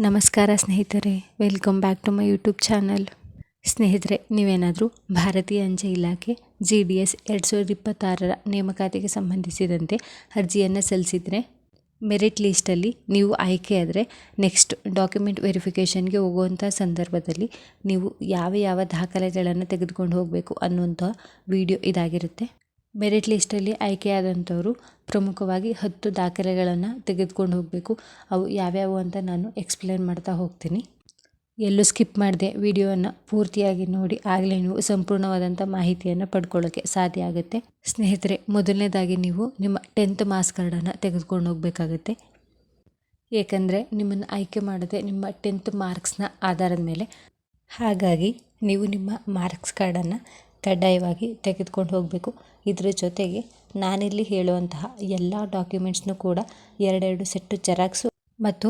ನಮಸ್ಕಾರ ಸ್ನೇಹಿತರೆ, welcome back to my YouTube channel. ಸ್ನೇಹಿತರೆ, ನೀವೇನಾದರೂ ಭಾರತೀಯ ಅಂಚೆ ಇಲಾಖೆ GDS 2026ರ ನೇಮಕಾತಿಗೆ ಸಂಬಂಧಿಸಿದಂತೆ ಅರ್ಜಿಯನ್ನು ಸಲ್ಲಿಸಿದರೆ ಮೆರಿಟ್ ಲೀಸ್ಟಲ್ಲಿ ನೀವು ಆಯ್ಕೆಯಾದರೆ ನೆಕ್ಸ್ಟ್ ಡಾಕ್ಯುಮೆಂಟ್ ವೆರಿಫಿಕೇಷನ್ಗೆ ಹೋಗುವಂಥ ಸಂದರ್ಭದಲ್ಲಿ ನೀವು ಯಾವ ದಾಖಲೆಗಳನ್ನು ತೆಗೆದುಕೊಂಡು ಹೋಗಬೇಕು ಅನ್ನುವಂಥ ವಿಡಿಯೋ ಇದಾಗಿರುತ್ತೆ. ಮೆರಿಟ್ ಲಿಸ್ಟಲ್ಲಿ ಆಯ್ಕೆಯಾದಂಥವರು ಪ್ರಮುಖವಾಗಿ 10 ದಾಖಲೆಗಳನ್ನು ತೆಗೆದುಕೊಂಡು ಹೋಗಬೇಕು. ಅವು ಯಾವ್ಯಾವು ಅಂತ ನಾನು ಎಕ್ಸ್ಪ್ಲೇನ್ ಮಾಡ್ತಾ ಹೋಗ್ತೀನಿ. ಎಲ್ಲೂ ಸ್ಕಿಪ್ ಮಾಡದೆ ವಿಡಿಯೋವನ್ನು ಪೂರ್ತಿಯಾಗಿ ನೋಡಿ, ಆಗಲೇ ನೀವು ಸಂಪೂರ್ಣವಾದಂಥ ಮಾಹಿತಿಯನ್ನು ಪಡ್ಕೊಳ್ಳೋಕ್ಕೆ ಸಾಧ್ಯ ಆಗುತ್ತೆ. ಸ್ನೇಹಿತರೆ, ಮೊದಲನೇದಾಗಿ ನೀವು ನಿಮ್ಮ 10th ಮಾರ್ಕ್ಸ್ ಕಾರ್ಡನ್ನು ತೆಗೆದುಕೊಂಡು ಹೋಗಬೇಕಾಗುತ್ತೆ. ಏಕೆಂದರೆ ನಿಮ್ಮನ್ನು ಆಯ್ಕೆ ಮಾಡೋದೇ ನಿಮ್ಮ 10th ಮಾರ್ಕ್ಸ್ನ ಆಧಾರದ ಮೇಲೆ. ಹಾಗಾಗಿ ನೀವು ನಿಮ್ಮ ಮಾರ್ಕ್ಸ್ ಕಾರ್ಡನ್ನು ಕಡ್ಡಾಯವಾಗಿ ತೆಗೆದುಕೊಂಡು ಹೋಗಬೇಕು. ಇದರ ಜೊತೆಗೆ ನಾನಿಲ್ಲಿ ಹೇಳುವಂತಹ ಎಲ್ಲ ಡಾಕ್ಯುಮೆಂಟ್ಸ್ನೂ ಕೂಡ 2 ಸೆಟ್ಟು ಜೆರಾಕ್ಸು ಮತ್ತು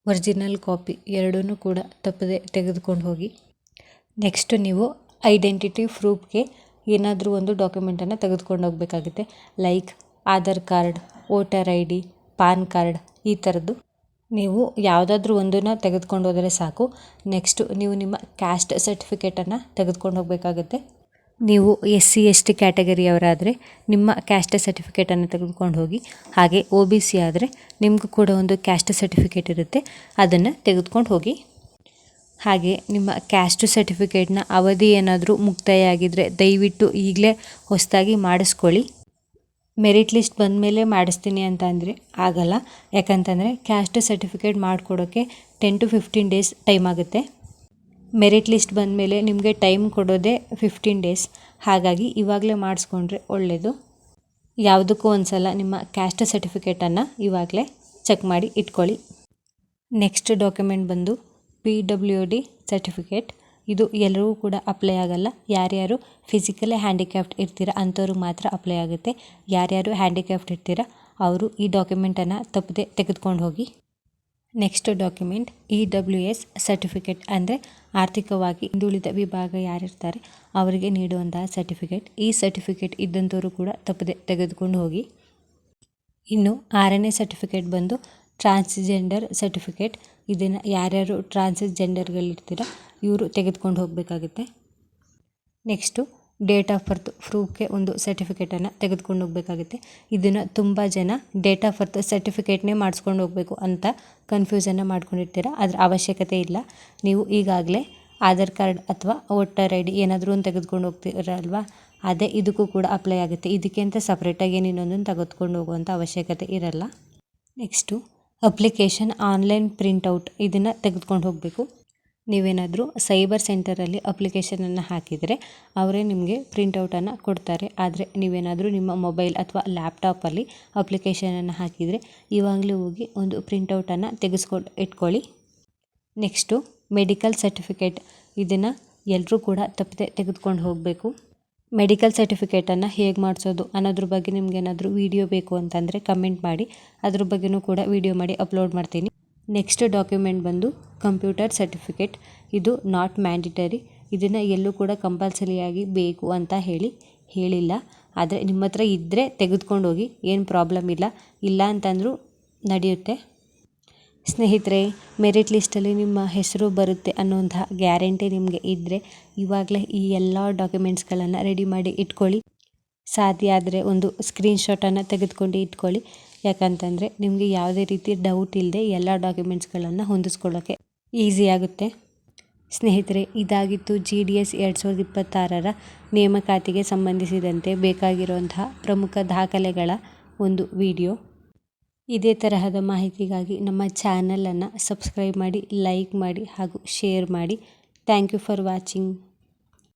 ಒರಿಜಿನಲ್ ಕಾಪಿ ಎರಡೂ ಕೂಡ ತಪ್ಪದೆ ತೆಗೆದುಕೊಂಡು ಹೋಗಿ. ನೆಕ್ಸ್ಟ್ ನೀವು ಐಡೆಂಟಿಟಿ ಪ್ರೂಫ್ಗೆ ಏನಾದರೂ ಒಂದು ಡಾಕ್ಯುಮೆಂಟನ್ನು ತೆಗೆದುಕೊಂಡು ಹೋಗಬೇಕಾಗುತ್ತೆ. Like Aadhaar card, voter ID, PAN card, ಈ ಥರದ್ದು ನೀವು ಯಾವುದಾದ್ರೂ ಒಂದನ್ನು ತೆಗೆದುಕೊಂಡು ಹೋದರೆ ಸಾಕು. ನೆಕ್ಸ್ಟು ನೀವು ನಿಮ್ಮ ಕ್ಯಾಸ್ಟ್ ಸರ್ಟಿಫಿಕೇಟನ್ನು ತೆಗೆದುಕೊಂಡು ಹೋಗಬೇಕಾಗುತ್ತೆ. ನೀವು SC ST ಕ್ಯಾಟಗರಿಯವರಾದರೆ ನಿಮ್ಮ ಕ್ಯಾಸ್ಟ್ ಸರ್ಟಿಫಿಕೇಟನ್ನು ತೆಗೆದುಕೊಂಡು ಹೋಗಿ. ಹಾಗೆ OBC ಆದರೆ ನಿಮಗೂ ಕೂಡ ಒಂದು ಕ್ಯಾಸ್ಟ್ ಸರ್ಟಿಫಿಕೇಟ್ ಇರುತ್ತೆ, ಅದನ್ನು ತೆಗೆದುಕೊಂಡು ಹೋಗಿ. ಹಾಗೆ ನಿಮ್ಮ ಕ್ಯಾಸ್ಟ್ ಸರ್ಟಿಫಿಕೇಟ್ನ ಅವಧಿ ಏನಾದರೂ ಮುಕ್ತಾಯ ಆಗಿದ್ದರೆ ದಯವಿಟ್ಟು ಈಗಲೇ ಹೊಸದಾಗಿ ಮಾಡಿಸ್ಕೊಳ್ಳಿ. ಮೆರಿಟ್ ಲಿಸ್ಟ್ ಬಂದ ಮೇಲೆ ಮಾಡಿಸ್ತೀನಿ ಅಂತ ಅಂದರೆ ಆಗಲ್ಲ. ಯಾಕಂತಂದರೆ ಕ್ಯಾಸ್ಟ್ ಸರ್ಟಿಫಿಕೇಟ್ ಮಾಡಿಕೊಡೋಕ್ಕೆ 10 to 15 ಡೇಸ್ ಟೈಮ್ ಆಗುತ್ತೆ. ಮೆರಿಟ್ ಲಿಸ್ಟ್ ಬಂದ ಮೇಲೆ ನಿಮಗೆ ಟೈಮ್ ಕೊಡೋದೇ 15 ಡೇಸ್. ಹಾಗಾಗಿ ಇವಾಗಲೇ ಮಾಡಿಸ್ಕೊಂಡ್ರೆ ಒಳ್ಳೆಯದು. ಯಾವುದಕ್ಕೂ ಒಂದು ಸಲ ನಿಮ್ಮ ಕ್ಯಾಸ್ಟ್ ಸರ್ಟಿಫಿಕೇಟನ್ನು ಇವಾಗಲೇ ಚೆಕ್ ಮಾಡಿ ಇಟ್ಕೊಳ್ಳಿ. ನೆಕ್ಸ್ಟ್ ಡಾಕ್ಯುಮೆಂಟ್ ಬಂದು PWD ಸರ್ಟಿಫಿಕೇಟ್. ಇದು ಎಲ್ಲರಿಗೂ ಕೂಡ ಅಪ್ಲೈ ಆಗಲ್ಲ. ಯಾರ್ಯಾರು ಫಿಸಿಕಲಿ ಹ್ಯಾಂಡಿಕ್ಯಾಪ್ಟ್ ಇರ್ತೀರ ಅಂಥವ್ರಿಗೆ ಮಾತ್ರ ಅಪ್ಲೈ ಆಗುತ್ತೆ. ಯಾರ್ಯಾರು ಹ್ಯಾಂಡಿಕ್ಯಾಪ್ಟ್ ಇರ್ತೀರ ಅವರು ಈ ಡಾಕ್ಯುಮೆಂಟನ್ನು ತಪ್ಪದೆ ತೆಗೆದುಕೊಂಡು ಹೋಗಿ. ನೆಕ್ಸ್ಟ್ ಡಾಕ್ಯುಮೆಂಟ್ EWS ಸರ್ಟಿಫಿಕೇಟ್, ಅಂದರೆ ಆರ್ಥಿಕವಾಗಿ ಹಿಂದುಳಿದ ವಿಭಾಗ ಯಾರಿರ್ತಾರೆ ಅವರಿಗೆ ನೀಡುವಂತಹ ಸರ್ಟಿಫಿಕೇಟ್. ಈ ಸರ್ಟಿಫಿಕೇಟ್ ಇದ್ದಂಥವರು ಕೂಡ ತಪ್ಪದೆ ತೆಗೆದುಕೊಂಡು ಹೋಗಿ. ಇನ್ನು 6ನೇ ಸರ್ಟಿಫಿಕೇಟ್ ಬಂದು ಟ್ರಾನ್ಸ್ಜೆಂಡರ್ ಸರ್ಟಿಫಿಕೇಟ್. ಇದನ್ನು ಯಾರ್ಯಾರು ಟ್ರಾನ್ಸ್ಜೆಂಡರ್ಗಳಿರ್ತೀರ ಇವರು ತೆಗೆದುಕೊಂಡು ಹೋಗಬೇಕಾಗುತ್ತೆ. ನೆಕ್ಸ್ಟು ಡೇಟ್ ಆಫ್ ಬರ್ತ್ ಪ್ರೂಫ್ಗೆ ಒಂದು ಸರ್ಟಿಫಿಕೇಟನ್ನು ತೆಗೆದುಕೊಂಡು ಹೋಗಬೇಕಾಗುತ್ತೆ. ಇದನ್ನು ತುಂಬ ಜನ ಡೇಟ್ ಆಫ್ ಬರ್ತ್ ಸರ್ಟಿಫಿಕೇಟ್ನೇ ಮಾಡಿಸ್ಕೊಂಡು ಹೋಗಬೇಕು ಅಂತ ಕನ್ಫ್ಯೂಸನ್ನು ಮಾಡ್ಕೊಂಡಿರ್ತೀರ. ಅದರ ಅವಶ್ಯಕತೆ ಇಲ್ಲ. ನೀವು ಈಗಾಗಲೇ ಆಧಾರ್ ಕಾರ್ಡ್ ಅಥವಾ ವೋಟರ್ ID ಏನಾದರೂ ಒಂದು ತೆಗೆದುಕೊಂಡು ಹೋಗ್ತೀರಲ್ವಾ, ಅದೇ ಇದಕ್ಕೂ ಕೂಡ ಅಪ್ಲೈ ಆಗುತ್ತೆ. ಇದಕ್ಕೆ ಅಂತ ಸಪ್ರೇಟಾಗಿ ಇನ್ನೊಂದನ್ನು ತೆಗೆದುಕೊಂಡು ಹೋಗುವಂಥ ಅವಶ್ಯಕತೆ ಇರಲ್ಲ. ನೆಕ್ಸ್ಟು ಅಪ್ಲಿಕೇಶನ್ ಆನ್ಲೈನ್ ಪ್ರಿಂಟೌಟ್, ಇದನ್ನು ತೆಗೆದುಕೊಂಡು ಹೋಗಬೇಕು. ನೀವೇನಾದರೂ ಸೈಬರ್ ಸೆಂಟರಲ್ಲಿ ಅಪ್ಲಿಕೇಶನನ್ನು ಹಾಕಿದರೆ ಅವರೇ ನಿಮಗೆ ಪ್ರಿಂಟೌಟನ್ನು ಕೊಡ್ತಾರೆ. ಆದರೆ ನೀವೇನಾದರೂ ನಿಮ್ಮ ಮೊಬೈಲ್ ಅಥವಾ ಲ್ಯಾಪ್ಟಾಪಲ್ಲಿ ಅಪ್ಲಿಕೇಶನನ್ನು ಹಾಕಿದರೆ ಇವಾಗಲೇ ಹೋಗಿ ಒಂದು ಪ್ರಿಂಟೌಟನ್ನು ತೆಗೆಸ್ಕೊಂಡು ಇಟ್ಕೊಳ್ಳಿ. Next medical certificate. ಇದನ್ನು ಎಲ್ಲರೂ ಕೂಡ ತಪ್ಪದೆ ತೆಗೆದುಕೊಂಡು ಹೋಗಬೇಕು. ಮೆಡಿಕಲ್ ಸರ್ಟಿಫಿಕೇಟನ್ನು ಹೇಗೆ ಮಾಡಿಸೋದು ಅನ್ನೋದ್ರ ಬಗ್ಗೆ ನಿಮಗೇನಾದರೂ ವಿಡಿಯೋ ಬೇಕು ಅಂತಂದರೆ ಕಮೆಂಟ್ ಮಾಡಿ, ಅದ್ರ ಬಗ್ಗೆನೂ ಕೂಡ ವಿಡಿಯೋ ಮಾಡಿ ಅಪ್ಲೋಡ್ ಮಾಡ್ತೀನಿ. ನೆಕ್ಸ್ಟ್ ಡಾಕ್ಯುಮೆಂಟ್ ಬಂದು ಕಂಪ್ಯೂಟರ್ ಸರ್ಟಿಫಿಕೇಟ್. ಇದು ನಾಟ್ ಮ್ಯಾಂಡಿಟರಿ. ಇದನ್ನು ಎಲ್ಲೂ ಕೂಡ ಕಂಪಲ್ಸರಿಯಾಗಿ ಬೇಕು ಅಂತ ಹೇಳಿಲ್ಲ. ಆದರೆ ನಿಮ್ಮ ಹತ್ರ ಇದ್ದರೆ ತೆಗೆದುಕೊಂಡು ಹೋಗಿ, ಏನು ಪ್ರಾಬ್ಲಮ್ ಇಲ್ಲ ಅಂತಂದರೂ ನಡೆಯುತ್ತೆ. ಸ್ನೇಹಿತರೆ, ಮೆರಿಟ್ ಲಿಸ್ಟಲ್ಲಿ ನಿಮ್ಮ ಹೆಸರು ಬರುತ್ತೆ ಅನ್ನೋಂತಹ ಗ್ಯಾರಂಟಿ ನಿಮಗೆ ಇದ್ದರೆ ಇವಾಗಲೇ ಈ ಎಲ್ಲ ಡಾಕ್ಯುಮೆಂಟ್ಸ್ಗಳನ್ನು ರೆಡಿ ಮಾಡಿ ಇಟ್ಕೊಳ್ಳಿ. ಸಾಧ್ಯ ಆದರೆ ಒಂದು ಸ್ಕ್ರೀನ್ಶಾಟನ್ನು ತೆಗೆದುಕೊಂಡು ಇಟ್ಕೊಳ್ಳಿ. ಯಾಕಂತಂದರೆ ನಿಮಗೆ ಯಾವುದೇ ರೀತಿ ಡೌಟ್ ಇಲ್ಲದೆ ಎಲ್ಲ ಡಾಕ್ಯುಮೆಂಟ್ಸ್ಗಳನ್ನು ಹೊಂದಿಸ್ಕೊಳ್ಳೋಕ್ಕೆ ಈಸಿ ಆಗುತ್ತೆ. ಸ್ನೇಹಿತರೆ, ಇದಾಗಿತ್ತು GDS 2026ರ ನೇಮಕಾತಿಗೆ ಸಂಬಂಧಿಸಿದಂತೆ ಬೇಕಾಗಿರುವಂತಹ ಪ್ರಮುಖ ದಾಖಲೆಗಳ ಒಂದು ವಿಡಿಯೋ. ಇದೇ ತರಹದ ಮಾಹಿತಿಗಾಗಿ ನಮ್ಮ ಚಾನಲನ್ನು ಸಬ್ಸ್ಕ್ರೈಬ್ ಮಾಡಿ, ಲೈಕ್ ಮಾಡಿ ಹಾಗೂ ಶೇರ್ ಮಾಡಿ. Thank you for watching.